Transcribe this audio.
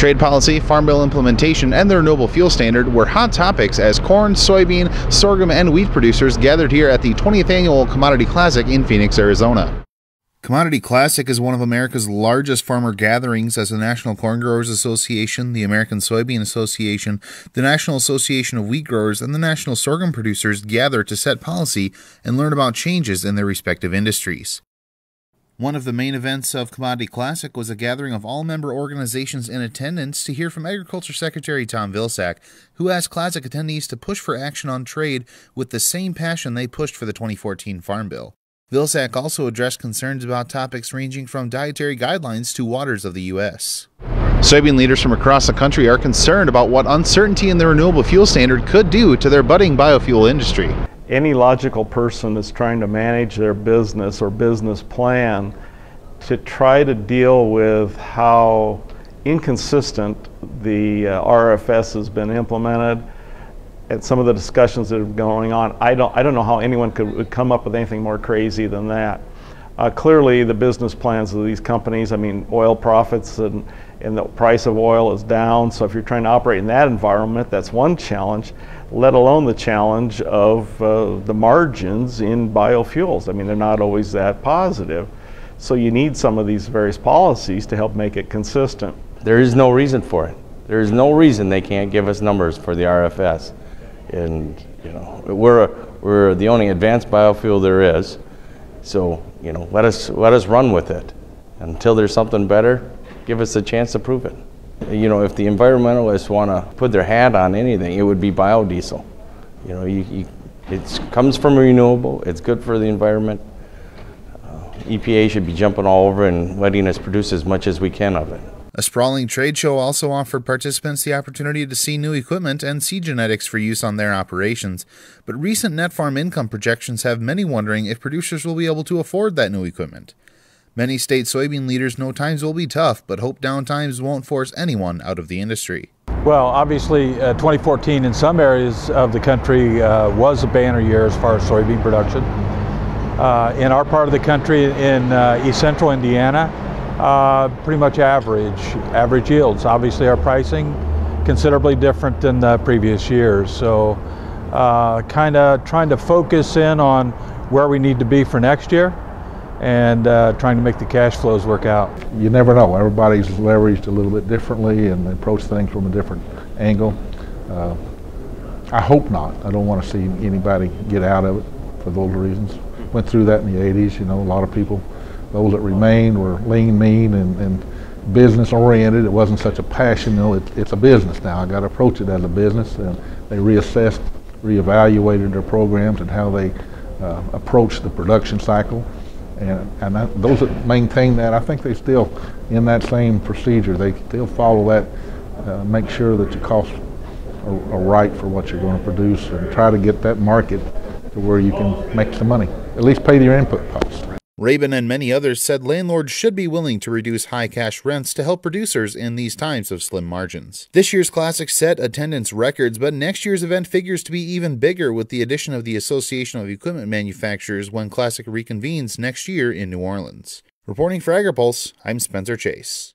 Trade policy, Farm Bill implementation, and the Renewable Fuel Standard were hot topics as corn, soybean, sorghum, and wheat producers gathered here at the 20th Annual Commodity Classic in Phoenix, Arizona. Commodity Classic is one of America's largest farmer gatherings as the National Corn Growers Association, the American Soybean Association, the National Association of Wheat Growers, and the National Sorghum Producers gather to set policy and learn about changes in their respective industries. One of the main events of Commodity Classic was a gathering of all member organizations in attendance to hear from Agriculture Secretary Tom Vilsack, who asked Classic attendees to push for action on trade with the same passion they pushed for the 2014 Farm Bill. Vilsack also addressed concerns about topics ranging from dietary guidelines to waters of the U.S. Soybean leaders from across the country are concerned about what uncertainty in the Renewable Fuel Standard could do to their budding biofuel industry. Any logical person that's trying to manage their business or business plan to try to deal with how inconsistent the RFS has been implemented and some of the discussions that are going on, I don't know how anyone would come up with anything more crazy than that. Clearly the business plans of these companies, I mean oil profits and the price of oil is down, so if you're trying to operate in that environment, that's one challenge, let alone the challenge of the margins in biofuels. I mean, they're not always that positive. So you need some of these various policies to help make it consistent. There is no reason for it. There is no reason they can't give us numbers for the RFS. And you know, we're the only advanced biofuel there is. So you know, let us run with it. Until there's something better, give us a chance to prove it. You know, if the environmentalists want to put their hat on anything, it would be biodiesel. You know, it comes from renewable, it's good for the environment. EPA should be jumping all over and letting us produce as much as we can of it. A sprawling trade show also offered participants the opportunity to see new equipment and seed genetics for use on their operations. But recent net farm income projections have many wondering if producers will be able to afford that new equipment. Many state soybean leaders know times will be tough, but hope down times won't force anyone out of the industry. Well, obviously 2014 in some areas of the country was a banner year as far as soybean production. In our part of the country, in east central Indiana, pretty much average yields. Obviously our pricing considerably different than the previous years. So kind of trying to focus in on where we need to be for next year and trying to make the cash flows work out. You never know. Everybody's leveraged a little bit differently and approach things from a different angle. I hope not. I don't want to see anybody get out of it for those reasons. Went through that in the 80s. You know, a lot of people, those that remained were lean, mean, and business oriented. It wasn't such a passion. You know, it's a business now. I got to approach it as a business. And they reassessed, reevaluated their programs and how they approach the production cycle. And those that maintain that, I think they still, in that same procedure, they'll follow that, make sure that your costs are right for what you're going to produce and try to get that market to where you can make some money, at least pay your input costs. Rabin and many others said landlords should be willing to reduce high cash rents to help producers in these times of slim margins. This year's Classic set attendance records, but next year's event figures to be even bigger with the addition of the Association of Equipment Manufacturers when Classic reconvenes next year in New Orleans. Reporting for AgriPulse, I'm Spencer Chase.